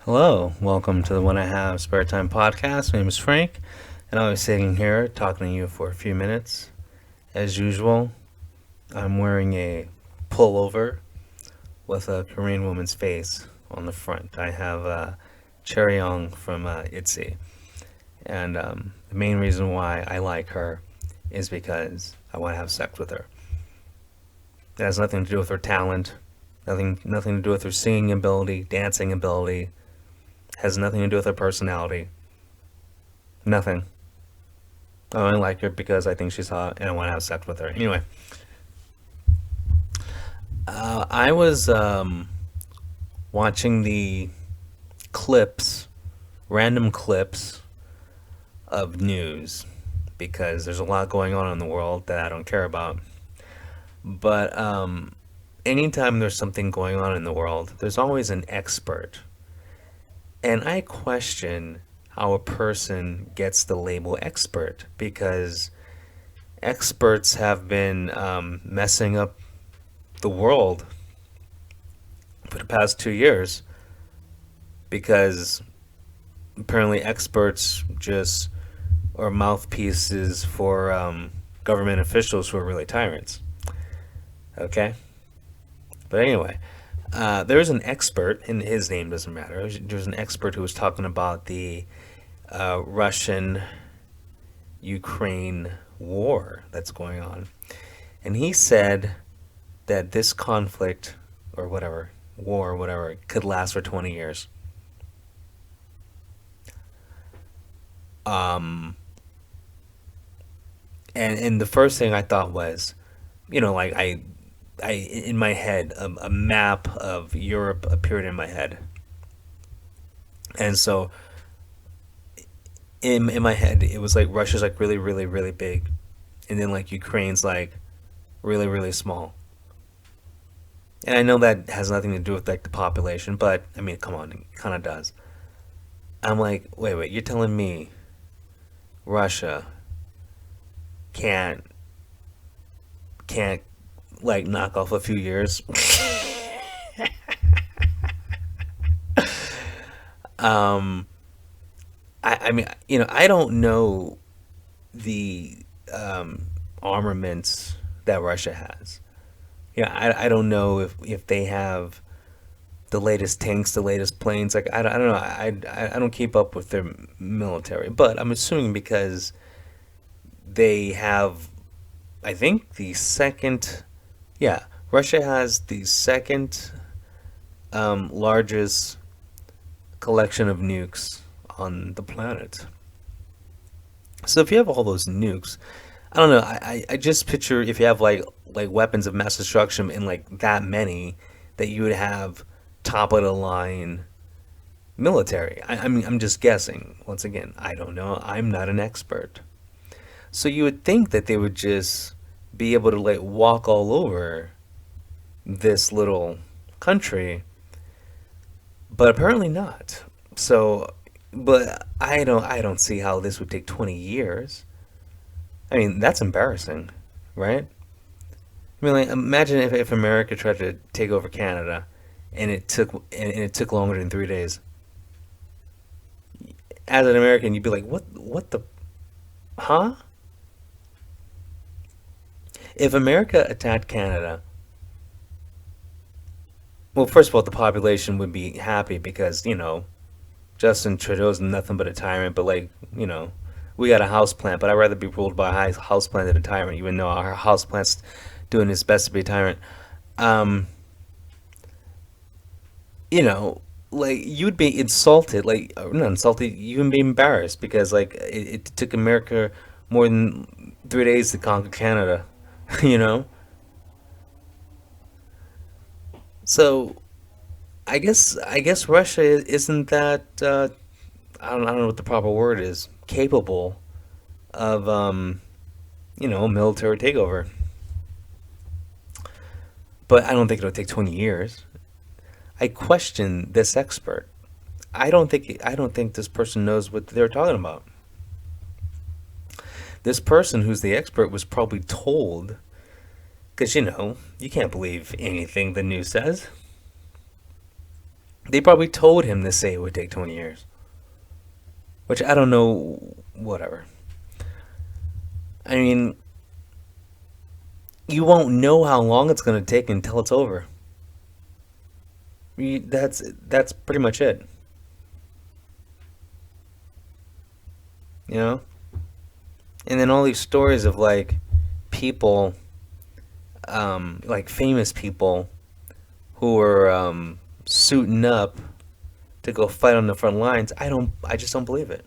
Hello, welcome to the When I Have Spare Time podcast. My name is Frank, and I'll be sitting here talking to you for a few minutes. As usual, I'm wearing a pullover with a Korean woman's face on the front. I have Cheryong from ITZY, and the main reason why I like her is because I want to have sex with her. It has nothing to do with her talent, nothing to do with her singing ability, dancing ability, has nothing to do with her personality. Nothing. I only like her because I think she's hot and I want to have sex with her. Anyway, I was watching the clips, random clips of news because there's a lot going on in the world that I don't care about. But anytime there's something going on in the world, there's always an expert. And I question how a person gets the label expert because experts have been messing up the world for the past 2 years because apparently experts just are mouthpieces for government officials who are really tyrants. Okay? But anyway, there was an expert, and his name doesn't matter. There was an expert who was talking about the Russian Ukraine war that's going on. And he said that this conflict, or whatever, war, whatever, could last for 20 years. Um, and the first thing I thought was, like in my head, a map of Europe appeared in my head. And so in my head, it was like Russia's like really, really, really big. And then like Ukraine's like really, really small. And I know that has nothing to do with like the population, but I mean, come on, it kind of does. I'm like, wait, you're telling me Russia can't can't like knock off a few years? um, I mean, I don't know the armaments that Russia has. I don't know if they have the latest tanks, the latest planes. Like I don't know. I don't keep up with their military, but I'm assuming because they have, I think the second, yeah, Russia has the second largest collection of nukes on the planet. So if you have all those nukes, I don't know. I just picture if you have like weapons of mass destruction and like that many, that you would have top of the line military. I mean, I'm just guessing. Once again, I don't know. I'm not an expert. So you would think that they would just be able to like walk all over this little country, but apparently not. So, but I don't see how this would take 20 years. I mean, that's embarrassing, right? I mean, like, imagine if America tried to take over Canada, and it took longer than 3 days. As an American, you'd be like, what the, huh? If America attacked Canada, well, first of all, the population would be happy because Justin Trudeau's nothing but a tyrant. But like, we got a house plant, but I'd rather be ruled by a house plant than a tyrant, even though our house plant's doing his best to be a tyrant. Um, you know, like you'd be insulted, like not insulted, you'd be embarrassed because like it took America more than 3 days to conquer Canada, you know. So I guess Russia isn't that I don't know what the proper word is, capable of military takeover. But I don't think it'll take 20 years. I question this expert. I don't think this person knows what they're talking about. This person who's the expert was probably told, because you can't believe anything the news says. They probably told him to say it would take 20 years, which I don't know. Whatever. I mean, you won't know how long it's gonna take until it's over. That's pretty much it. You know. And then all these stories of like people, like famous people who are suiting up to go fight on the front lines. I just don't believe it.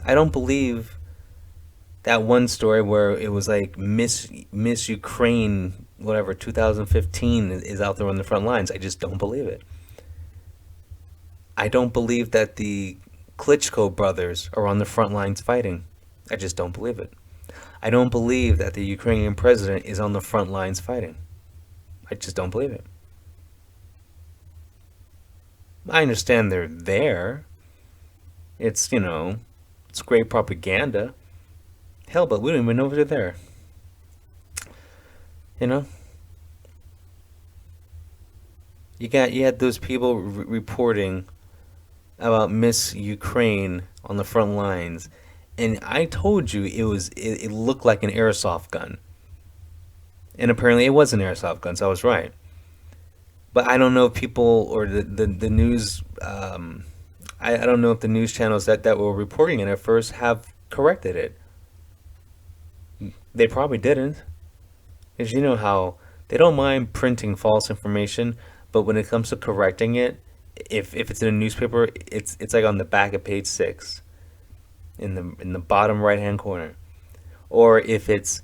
I don't believe that one story where it was like Miss Ukraine, whatever, 2015 is out there on the front lines. I just don't believe it. I don't believe that the Klitschko brothers are on the front lines fighting. I just don't believe it. I don't believe that the Ukrainian president is on the front lines fighting. I just don't believe it. I understand they're there. It's, it's great propaganda. Hell, but we don't even know if they're there. You know? You had those people reporting about Miss Ukraine on the front lines, and I told you it looked like an airsoft gun, and apparently it was an airsoft gun, so I was right. But I don't know if people or the news, I don't know if the news channels that were reporting it at first have corrected it. They probably didn't, because you know how they don't mind printing false information, but when it comes to correcting it, if it's in a newspaper, it's like on the back of page 6, in the bottom right hand corner, or if it's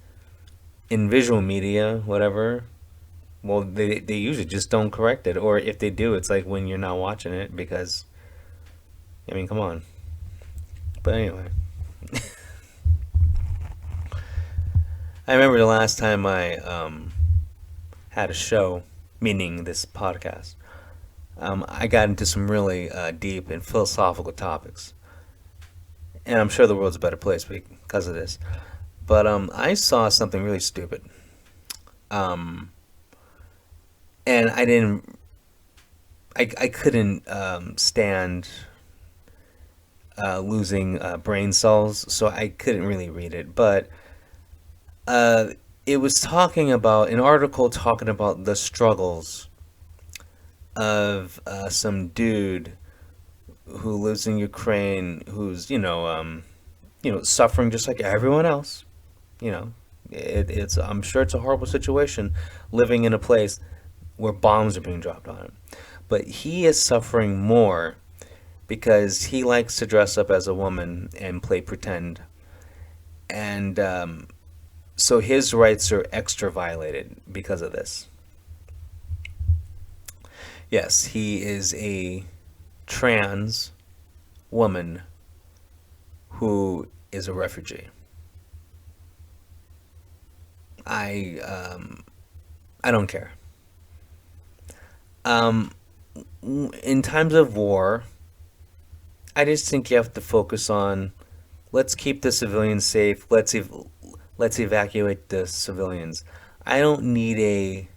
in visual media, whatever. Well, they usually just don't correct it, or if they do, it's like when you're not watching it because, I mean, come on. But anyway, I remember the last time I had a show, meaning this podcast. I got into some really deep and philosophical topics, and I'm sure the world's a better place because of this. But I saw something really stupid, um, and I couldn't stand losing brain cells, so I couldn't really read it. But uh, it was talking about an article talking about the struggles of some dude who lives in Ukraine, who's suffering just like everyone else. You know, it's I'm sure it's a horrible situation living in a place where bombs are being dropped on him, but he is suffering more because he likes to dress up as a woman and play pretend, and so his rights are extra violated because of this. Yes, he is a trans woman who is a refugee. I I don't care. Um, in times of war, I just think you have to focus on let's keep the civilians safe. Let's evacuate the civilians. I don't need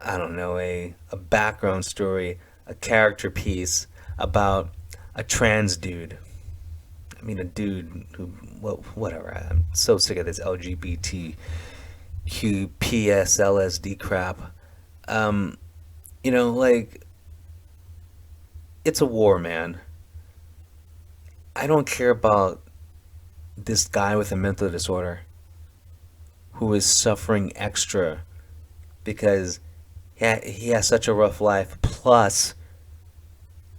I don't know, a background story, a character piece about a trans dude. I mean, a dude who, well, whatever. I'm so sick of this LGBTQ PSLSD crap. Um, like, it's a war, man. I don't care about this guy with a mental disorder who is suffering extra because he has such a rough life. Plus,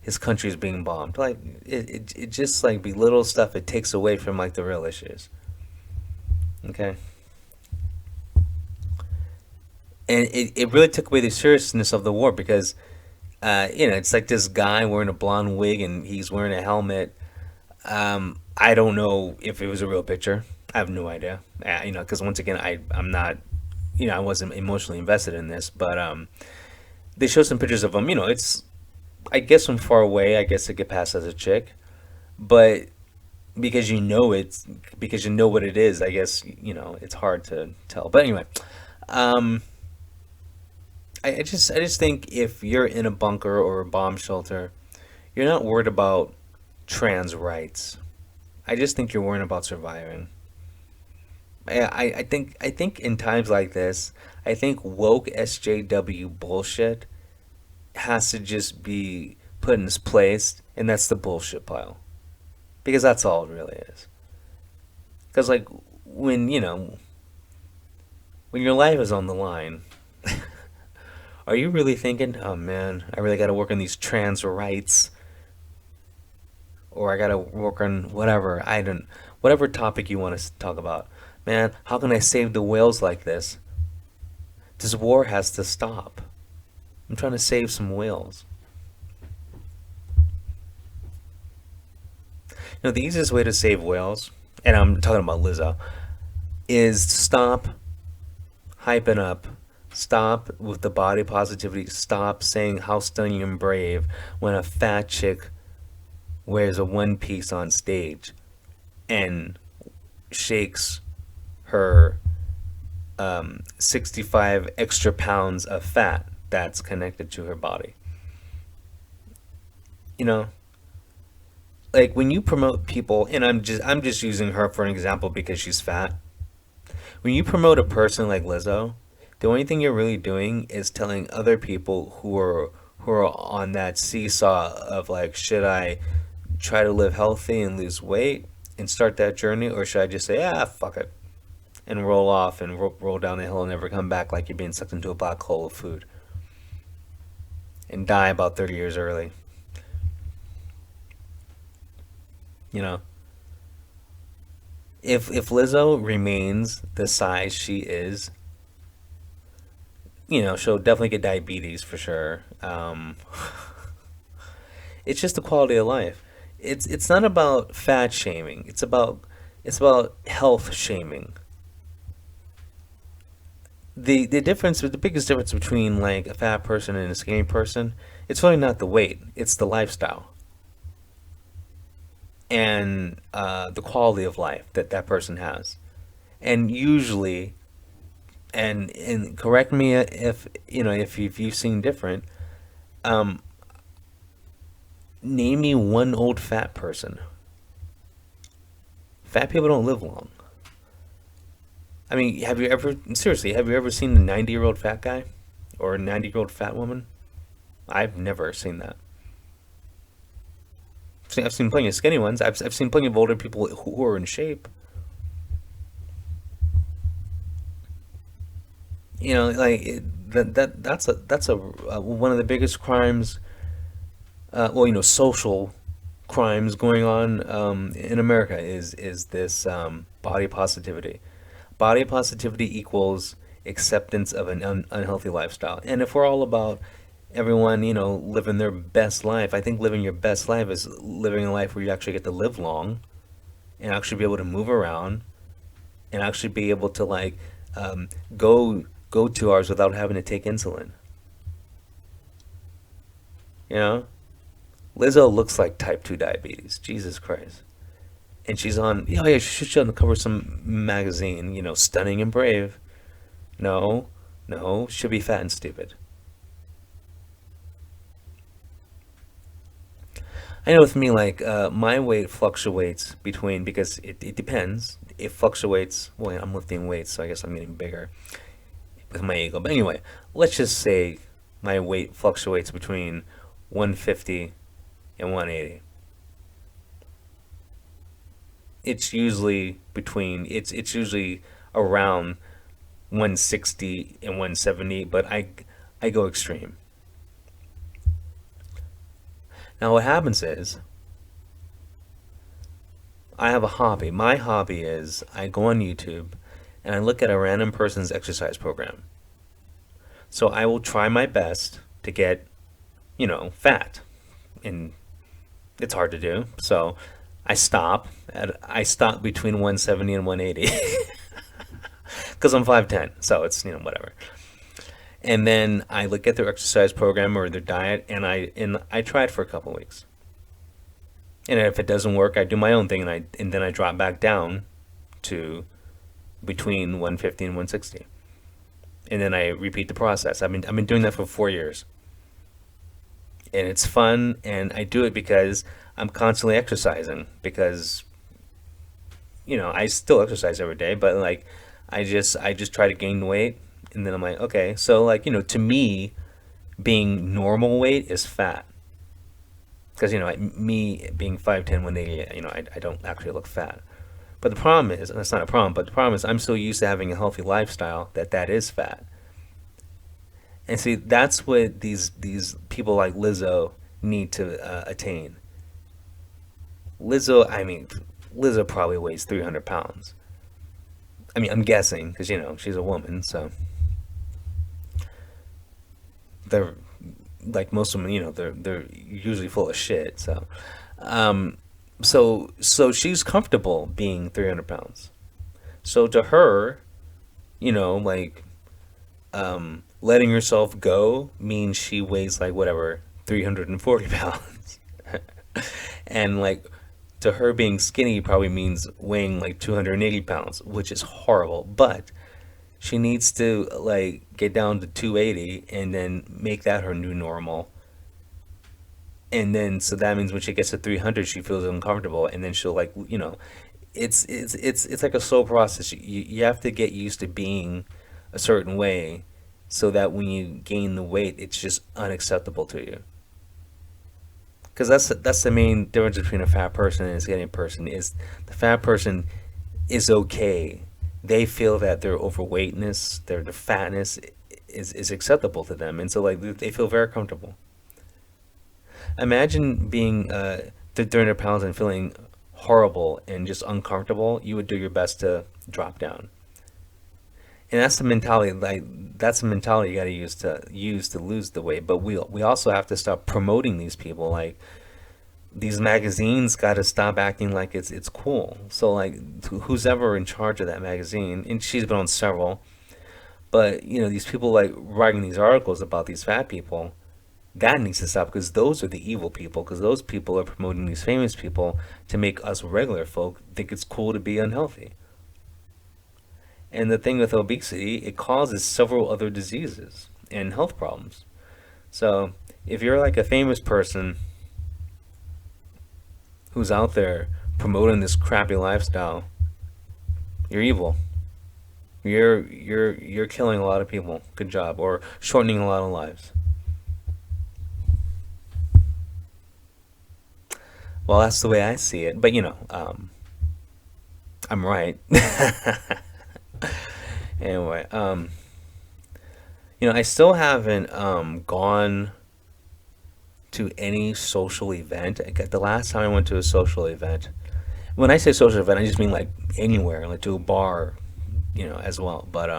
his country is being bombed. Like it just like belittles stuff. It takes away from like the real issues. Okay, and it really took away the seriousness of the war because it's like this guy wearing a blonde wig and he's wearing a helmet. I don't know if it was a real picture. I have no idea. Because once again, I'm not, I wasn't emotionally invested in this, but they show some pictures of him. It's I guess from far away, I guess it could pass as a chick, but because you know what it is, I guess it's hard to tell. But anyway, um, I just think if you're in a bunker or a bomb shelter, you're not worried about trans rights. I just think you're worried about surviving. I think in times like this, I think woke SJW bullshit has to just be put in its place, and that's the bullshit pile. Because that's all it really is. Because like when when your life is on the line, are you really thinking, oh man, I really got to work on these trans rights, or I got to work on whatever topic you want to talk about. Man, how can I save the whales like this? This war has to stop. I'm trying to save some whales. The easiest way to save whales, and I'm talking about Lizzo, is to stop hyping up. Stop with the body positivity. Stop saying how stunning and brave when a fat chick wears a one piece on stage and shakes her 65 extra pounds of fat that's connected to her body. You know, like when you promote people, and I'm just using her for an example because she's fat. When you promote a person like Lizzo, the only thing you're really doing is telling other people who are on that seesaw of like, should I try to live healthy and lose weight and start that journey, or should I just say, ah, fuck it, and roll off and roll down the hill and never come back like you're being sucked into a black hole of food and die about 30 years early? You know, if Lizzo remains the size she is, she'll definitely get diabetes for sure. It's just the quality of life. It's not about fat shaming. It's about health shaming. The biggest difference between like a fat person and a skinny person, it's really not the weight. It's the lifestyle and the quality of life that that person has. And usually, and correct me if if you've seen different. Um, Name me one old fat person. Fat people don't live long. I mean, have you ever seen a 90-year-old fat guy or a 90-year-old fat woman? I've never seen that. I've seen plenty of skinny ones. I've seen plenty of older people who are in shape. Like that's one of the biggest crimes. Well, social crimes going on in America is this body positivity. Body positivity equals acceptance of an unhealthy lifestyle. And if we're all about everyone, living their best life, I think living your best life is living a life where you actually get to live long and actually be able to move around and actually be able to like um, go 2 hours without having to take insulin. You know, Lizzo looks like type 2 diabetes. Jesus Christ. And she's on, yeah, she's on the cover of some magazine, stunning and brave. No, no, she'll be fat and stupid. I know with me, like, my weight fluctuates between, because it depends. It fluctuates, well, I'm lifting weights, so I guess I'm getting bigger with my ego. But anyway, let's just say my weight fluctuates between 150 and 180. It's usually around 160 and 170, but I go extreme. Now what happens is I have a hobby. My hobby is I go on YouTube and I look at a random person's exercise program. So I will try my best to get, fat. And it's hard to do. So I stop between 170 and 180 because I'm 5'10", so it's, whatever. And then I look at their exercise program or their diet, and I try it for a couple of weeks. And if it doesn't work, I do my own thing, and then I drop back down to between 150 and 160. and then I repeat the process. I've been doing that for 4 years, and it's fun. And I do it because I'm constantly exercising. Because I still exercise every day, but like I just try to gain weight, and then I'm like, okay, so like to me, being normal weight is fat. Because me being 5'10", 180, I don't actually look fat. But the problem is, and that's not a problem, but the problem is I'm so used to having a healthy lifestyle that is fat. And see, that's what these people like Lizzo need to attain. Lizzo, I mean, Lizzo probably weighs 300 pounds. I mean, I'm guessing because she's a woman, so they're like most women, they're usually full of shit. Um, so she's comfortable being 300 pounds. So to her, like letting herself go means she weighs like whatever 340 pounds. And like to her, being skinny probably means weighing like 280 pounds, which is horrible. But she needs to like get down to 280 and then make that her new normal. And then so that means when she gets to 300, she feels uncomfortable, and then she'll like it's like a slow process. You have to get used to being a certain way, so that when you gain the weight, it's just unacceptable to you. Because that's the main difference between a fat person and a skinny person. Is the fat person is okay. They feel that their overweightness, their the fatness is acceptable to them, and so like they feel very comfortable. Imagine being 300 pounds and feeling horrible and just uncomfortable. You would do your best to drop down. And that's the mentality. Like that's the mentality you got to use to lose the weight. But we also have to stop promoting these people. Like these magazines got to stop acting like it's cool. So like who's ever in charge of that magazine, and she's been on several. But these people like writing these articles about these fat people, that needs to stop, because those are the evil people. Because those people are promoting these famous people to make us regular folk think it's cool to be unhealthy. And the thing with obesity, it causes several other diseases and health problems. So if you're like a famous person who's out there promoting this crappy lifestyle, you're evil. You're killing a lot of people. Good job, or shortening a lot of lives. Well, that's the way I see it. But I'm right. Anyway, I still haven't gone to any social event. The last time I went to a social event, when I say social event, I just mean like anywhere, like to a bar, as well. But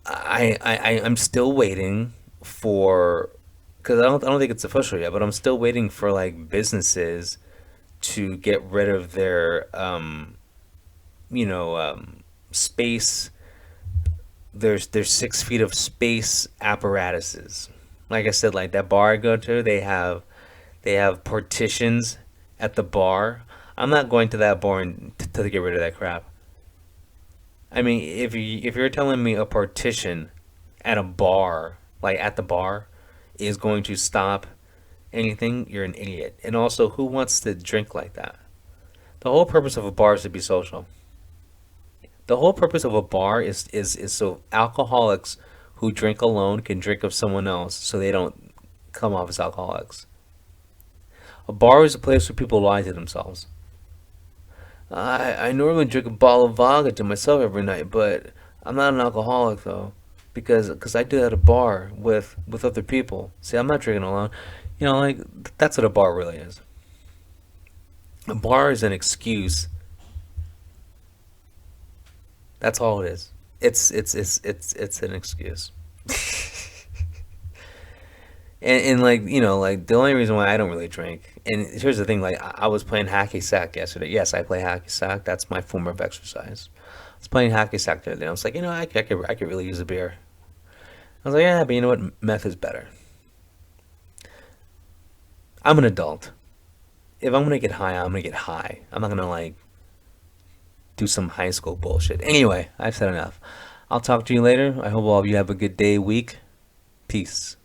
I'm still waiting for, because I don't think it's official yet, but I'm still waiting for like businesses to get rid of their space. There's 6 feet of space apparatuses. Like I said, like that bar I go to, they have partitions at the bar. I'm not going to that bar to get rid of that crap. I mean, if you're telling me a partition at a bar, like at the bar, is going to stop anything, you're an idiot. And also, who wants to drink like that? The whole purpose of a bar is to be social. The whole purpose of a bar is so alcoholics who drink alone can drink of someone else, so they don't come off as alcoholics. A bar is a place where people lie to themselves. I normally drink a bottle of vodka to myself every night, but I'm not an alcoholic though, because I do that at a bar with other people. See, I'm not drinking alone. Like that's what a bar really is. A bar is an excuse. That's all it is. It's an excuse. And like like the only reason why I don't really drink, and here's the thing, like I was playing hacky sack yesterday. Yes, I play hacky sack. That's my form of exercise. I was playing hacky sack the other day. I was like, I could really use a beer. I was like, yeah, but you know what? Meth is better. I'm an adult. If I'm gonna get high, I'm gonna get high. I'm not gonna like do some high school bullshit. Anyway, I've said enough. I'll talk to you later. I hope all of you have a good day, week. Peace.